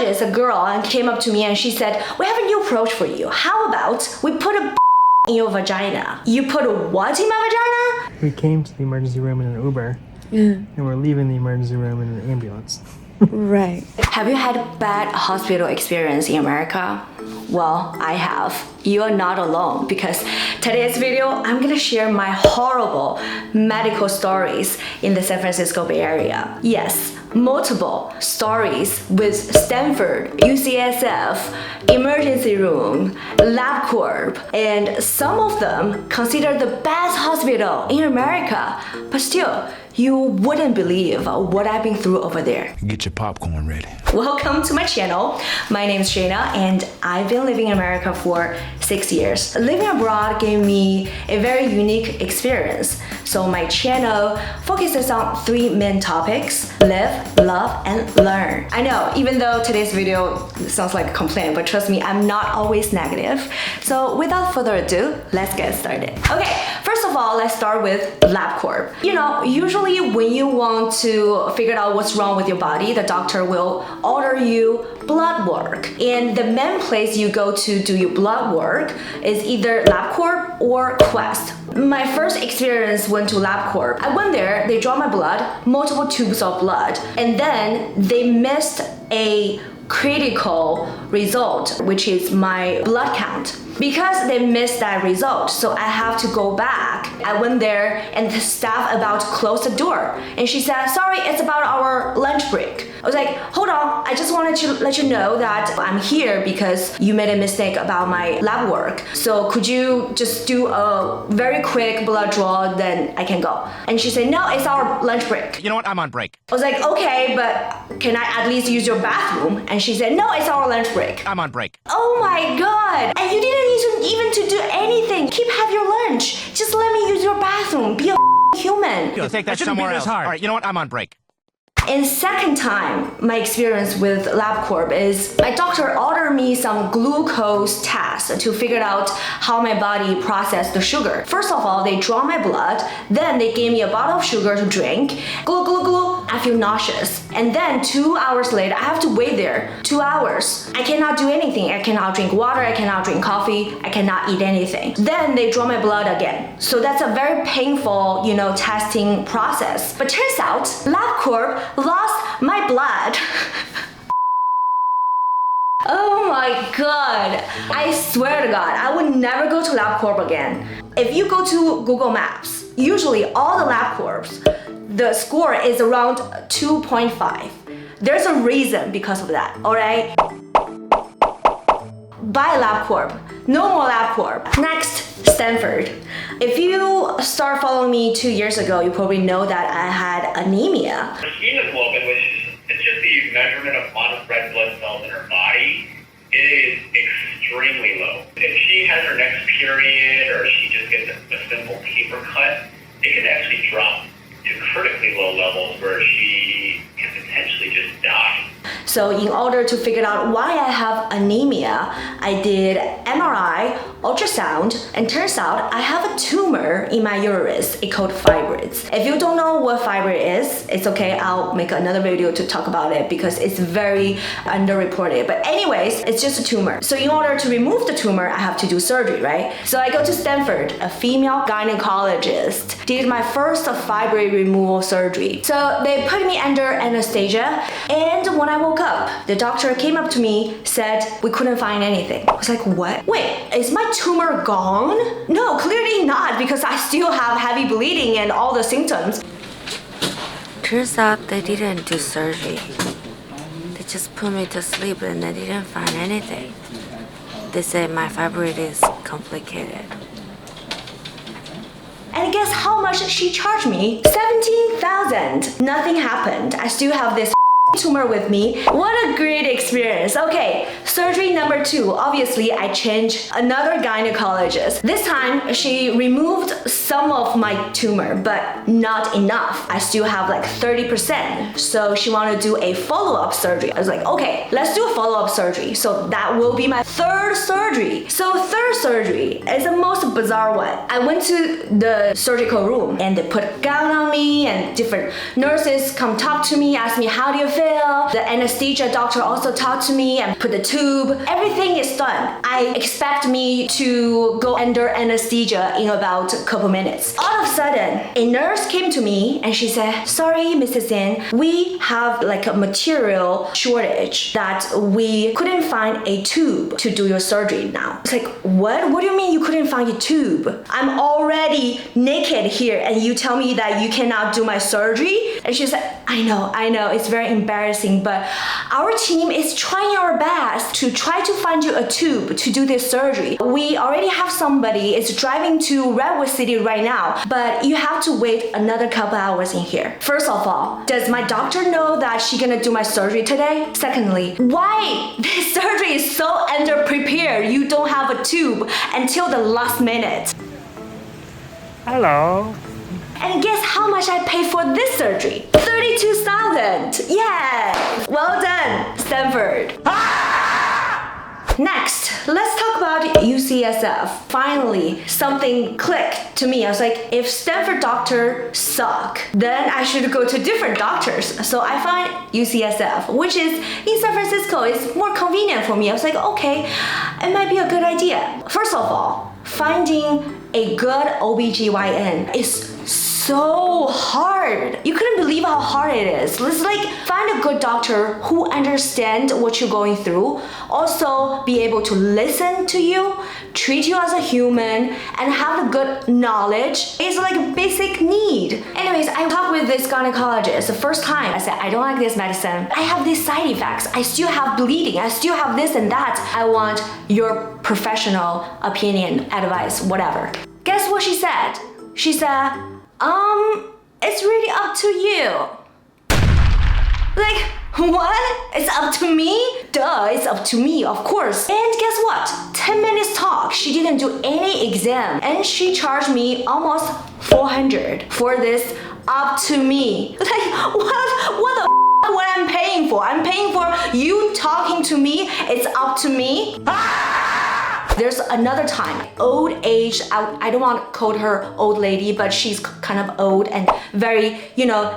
radiologist, a girl, and came up to me and she said, we have a new approach for you. How about we put a in your vagina? You put a what in my vagina? We came to the emergency room in an Uber, and we're leaving the emergency room in an ambulance. Right. Have you had a bad hospital experience in America? Well, I have. You are not alone because today's video, I'm gonna share my horrible medical stories in the San Francisco Bay Area. Yes, multiple stories with Stanford, UCSF, emergency room, LabCorp, and some of them considered the best hospital in America. But still, you wouldn't believe what I've been through over there. Get your popcorn ready. Welcome to my channel. My name is Shayna and I've been living in America for 6 years. Living abroad gave me a very unique experience. So my channel focuses on 3 main topics: live, love, and learn. I know, even though today's video sounds like a complaint, but trust me, I'm not always negative. So without further ado, let's get started. Okay, first of all, let's start with LabCorp. You know, usually when you want to figure out what's wrong with your body, the doctor will order you blood work. And the main place you go to do your blood work is either LabCorp or Quest. My first experience went to LabCorp. I went there, they draw my blood, multiple tubes of blood, and then they missed a critical result, which is my blood count. Because they missed that result, so I have to go back. I went there and the staff about to close the door. And she said, sorry, it's about our lunch break. I was like, hold on, I just wanted to let you know that I'm here because you made a mistake about my lab work. So could you just do a very quick blood draw, then I can go. And she said, no, it's our lunch break. You know what? I'm on break. I was like, okay, but can I at least use your bathroom? And she said, no, it's our lunch break. I'm on break. Oh my God. And you didn't even to do anything. Keep have your lunch. Just let me use your bathroom. Be a human. You take that somewhere else. All right, you know what? I'm on break. And second time, my experience with LabCorp is my doctor ordered me some glucose tests to figure out how my body processed the sugar. First of all, they draw my blood, then they gave me a bottle of sugar to drink. Glue, glue, glue. I feel nauseous. And then 2 hours later, I have to wait there 2 hours. I cannot do anything. I cannot drink water. I cannot drink coffee. I cannot eat anything. Then they draw my blood again. So that's a very painful, testing process. But turns out, LabCorp lost my blood. Oh my God. I swear to God, I would never go to LabCorp again. If you go to Google Maps, usually all the LabCorps, the score is around 2.5. There's a reason because of that, all right? Bye LabCorp. No more LabCorp. Next, Stanford. If you start following me 2 years ago, you probably know that I had anemia. Hemoglobin, which is just the measurement of amount of red blood cells in her body, it is extremely low. If she has her next period or she just gets a simple paper cut, it can actually drop to critically low levels where she can potentially just die. So in order to figure out why I have anemia, I did MRI, ultrasound, and turns out I have a tumor in my uterus. It's called fibroids. If you don't know what fibroid is, it's okay. I'll make another video to talk about it because it's very underreported. But anyways, it's just a tumor. So in order to remove the tumor, I have to do surgery, right? So I go to Stanford, a female gynecologist, did my first fibroid removal surgery. So they put me under anesthesia, and when I woke up, the doctor came up to me, said we couldn't find anything. I was like, what? Wait, is my tumor gone? No, clearly not, because I still have heavy bleeding and all the symptoms. Turns out they didn't do surgery. They just put me to sleep and they didn't find anything. They said my fibroid is complicated. And guess how much she charged me? $17,000. Nothing happened. I still have this tumor with me. What a great experience. Okay, surgery number 2. Obviously, I changed another gynecologist. This time, she removed some of my tumor, but not enough. I still have like 30%. So she wanted to do a follow-up surgery. I was like, okay, let's do a follow-up surgery. So that will be my 3rd surgery. So 3rd surgery is the most bizarre one. I went to the surgical room and they put a gown on me and different nurses come talk to me, ask me, how do you feel? epidural. The anesthesia doctor also talked to me and put the tube. Everything is done. I expect me to go under anesthesia in about a couple minutes. All of a sudden, a nurse came to me and she said, sorry, Mrs. In, we have like a material shortage that we couldn't find a tube to do your surgery now. It's like, what? What do you mean you couldn't find a tube? I'm already naked here and you tell me that you cannot do my surgery? And she said, I know, it's very embarrassing, but our team is trying our best to try to find you a tube to do this surgery. We already have somebody, it's driving to Redwood City right now, but you have to wait another couple hours in here. First of all, does my doctor know that she's gonna do my surgery today? Secondly, why this surgery is so underprepared? You don't have a tube until the last minute. Hello. And guess how much I paid for this surgery? $32,000. Yeah. Well done, Stanford. Next, let's talk about UCSF. Finally, something clicked to me. I was like, if Stanford doctors suck, then I should go to different doctors. So I find UCSF, which is in San Francisco. It's more convenient for me. I was like, okay, it might be a good idea. First of all, finding a good OBGYN is so hard. You couldn't believe how hard it is. Let's like find a good doctor who understands what you're going through, also be able to listen to you, treat you as a human, and have the good knowledge. It's like a basic need. Anyways, I talked with this gynecologist the first time. I said, I don't like this medicine. I have these side effects. I still have bleeding. I still have this and that. I want your professional opinion, advice, whatever. Guess what she said? She said, it's really up to you. Like, what? It's up to me? Duh, it's up to me, of course. And guess what? 10 minutes talk. She didn't do any exam. And she charged me almost $400 for this up to me. Like, what the f*** what I'm paying for? I'm paying for you talking to me. It's up to me. There's another time, old age, I don't want to call her old lady, but she's kind of old and very,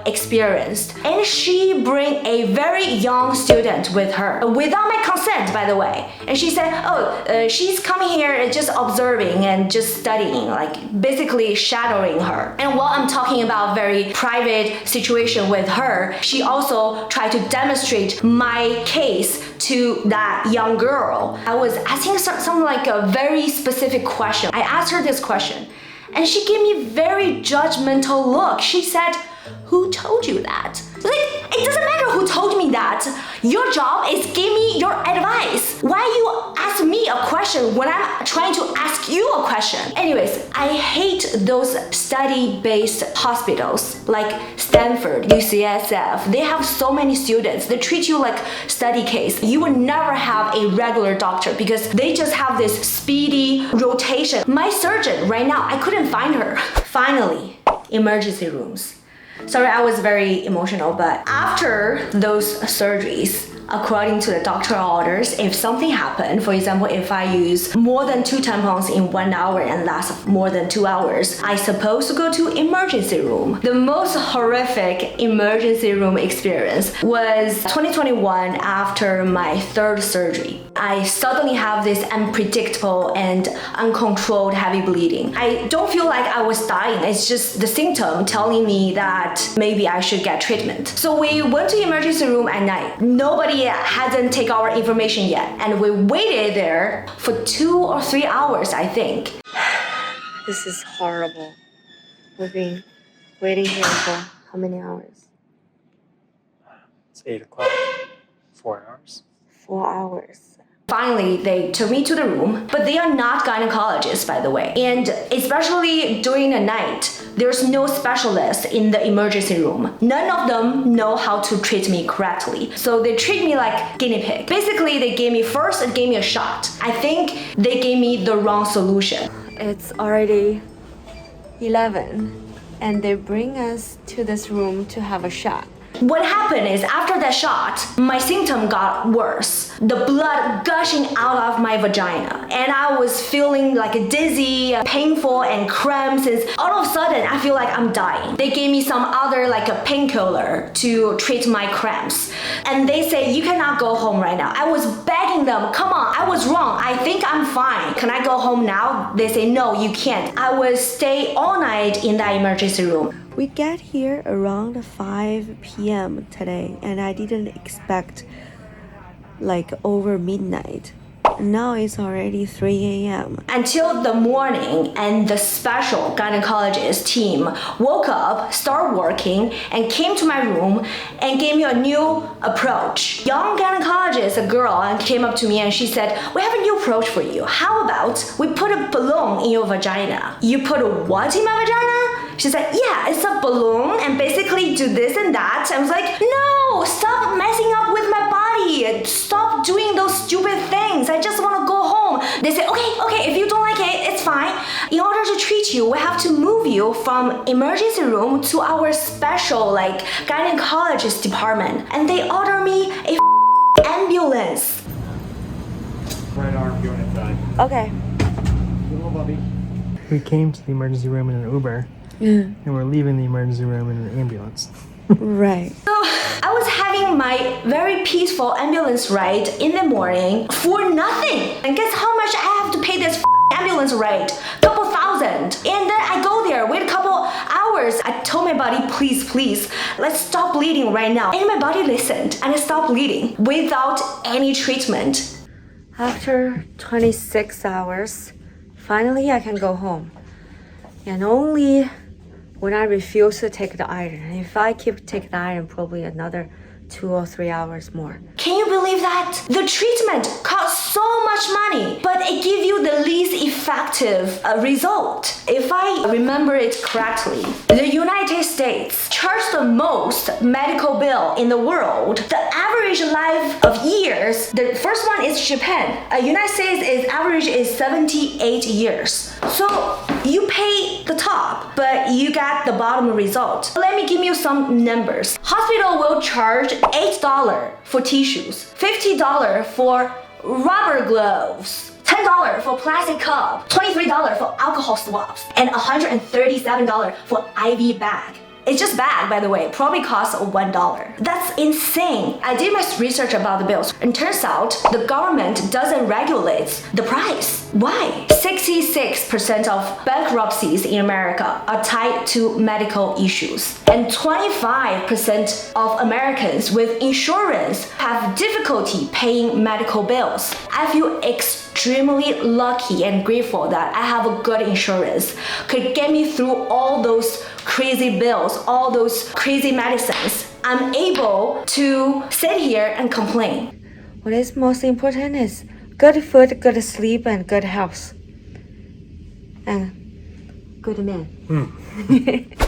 experienced. And she bring a very young student with her, without my consent, by the way. And she said, she's coming here just observing and just studying, like basically shadowing her. And while I'm talking about very private situation with her, she also tried to demonstrate my case to that young girl. I was asking some like a very specific question. I asked her this question and she gave me a very judgmental look. She said, who told you that? Like, it doesn't matter who told me that. Your job is give me your advice. Why you ask me a question when I'm trying to ask you a question? Anyways, I hate those study-based hospitals like Stanford, UCSF. They have so many students. They treat you like study case. You would never have a regular doctor because they just have this speedy rotation. My surgeon right now, I couldn't find her. Finally, emergency rooms. Sorry, I was very emotional, but after those surgeries, according to the doctor orders, if something happened, for example, if I use more than 2 tampons in 1 hour and lasts more than 2 hours, I supposed to go to emergency room. The most horrific emergency room experience was 2021 after my 3rd surgery. I suddenly have this unpredictable and uncontrolled heavy bleeding. I don't feel like I was dying. It's just the symptom telling me that maybe I should get treatment. So we went to emergency room at night. Nobody hadn't taken our information yet. And we waited there for 2 or 3 hours, I think. This is horrible. We've been waiting here for how many hours? It's 8 o'clock. 4 hours. 4 hours. Finally, they took me to the room, but they are not gynecologists, by the way. And especially during the night, there's no specialist in the emergency room. None of them know how to treat me correctly. So they treat me like guinea pig. Basically, they gave me a shot. I think they gave me the wrong solution. It's already 11 and they bring us to this room to have a shot. What happened is after that shot, my symptom got worse. The blood gushing out of my vagina. And I was feeling like dizzy, painful, and cramps. And all of a sudden, I feel like I'm dying. They gave me some other like a painkiller to treat my cramps. And they say, you cannot go home right now. I was begging them, come on, I was wrong. I think I'm fine. Can I go home now? They say, no, you can't. I will stay all night in that emergency room. We get here around 5 p.m. today, and I didn't expect like over midnight. Now it's already 3 a.m. Until the morning, and the special gynecologist team woke up, started working, and came to my room and gave me a new approach. Young gynecologist, a girl, came up to me and she said, we have a new approach for you. How about we put a balloon in your vagina? You put a what in my vagina? She said, yeah, it's a balloon and basically do this and that. I was like, no, stop messing up with my body. Stop doing those stupid things. I just want to go home. They said, okay, if you don't like it, it's fine. In order to treat you, we have to move you from emergency room to our special like gynecologist department. And they ordered me a ambulance. Right arm going inside. Okay. Little Bubby. We came to the emergency room in an Uber. Yeah. And we're leaving the emergency room in an ambulance. Right. So I was having my very peaceful ambulance ride in the morning for nothing. And guess how much I have to pay this ambulance ride? Couple thousand. And then I go there, wait a couple hours. I told my body, please, let's stop bleeding right now. And my body listened and I stopped bleeding without any treatment. After 26 hours, finally I can go home. And only when I refuse to take the iron. And if I keep taking the iron, probably another 2 or 3 hours more. Can you believe that? The treatment costs so much money, but it gives you the least effective result. If I remember it correctly, the United States charges the most medical bill in the world. The average life of years, the first one is Japan. United States is average is 78 years. So you pay the top, but you get the bottom result. Let me give you some numbers. Hospital will charge $8 for tissues, $50 for rubber gloves, $10 for plastic cup, $23 for alcohol swabs, and $137 for IV bag. It's just bag, by the way, probably costs $1. That's insane. I did my research about the bills, and turns out the government doesn't regulate the price. Why? 66% of bankruptcies in America are tied to medical issues, and 25% of Americans with insurance have difficulty paying medical bills. I feel extremely lucky and grateful that I have a good insurance, could get me through all those crazy bills, all those crazy medicines. I'm able to sit here and complain. What is most important is good food, good sleep, and good health. And good men.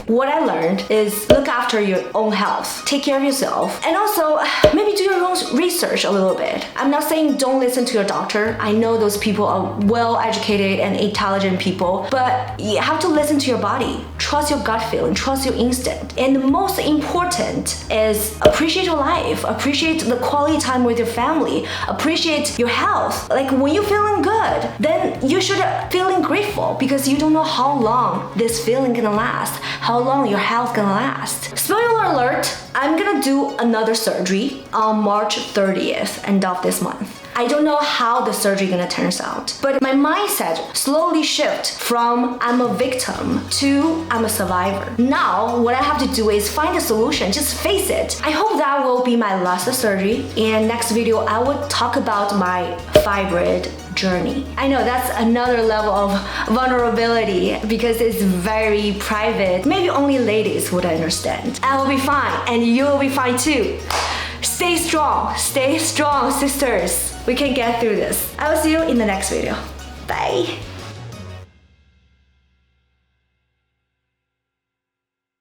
What I learned is look after your own health, take care of yourself, and also maybe do your own research a little bit. I'm not saying don't listen to your doctor. I know those people are well-educated and intelligent people, but you have to listen to your body. Trust your gut feeling, trust your instinct. And the most important is appreciate your life, appreciate the quality time with your family, appreciate your health. Like when you're feeling good, then you should feeling grateful because you don't know how long this feeling gonna last, how long your health gonna last. Spoiler alert, I'm gonna do another surgery on March 30th, end of this month. I don't know how the surgery gonna turns out, but my mindset slowly shift from I'm a victim to I'm a survivor. Now, what I have to do is find a solution, just face it. I hope that will be my last surgery. In next video, I will talk about my fibroid journey. I know that's another level of vulnerability because it's very private. Maybe only ladies would understand. I will be fine and you will be fine too. Stay strong, sisters. We can get through this. I will see you in the next video. Bye.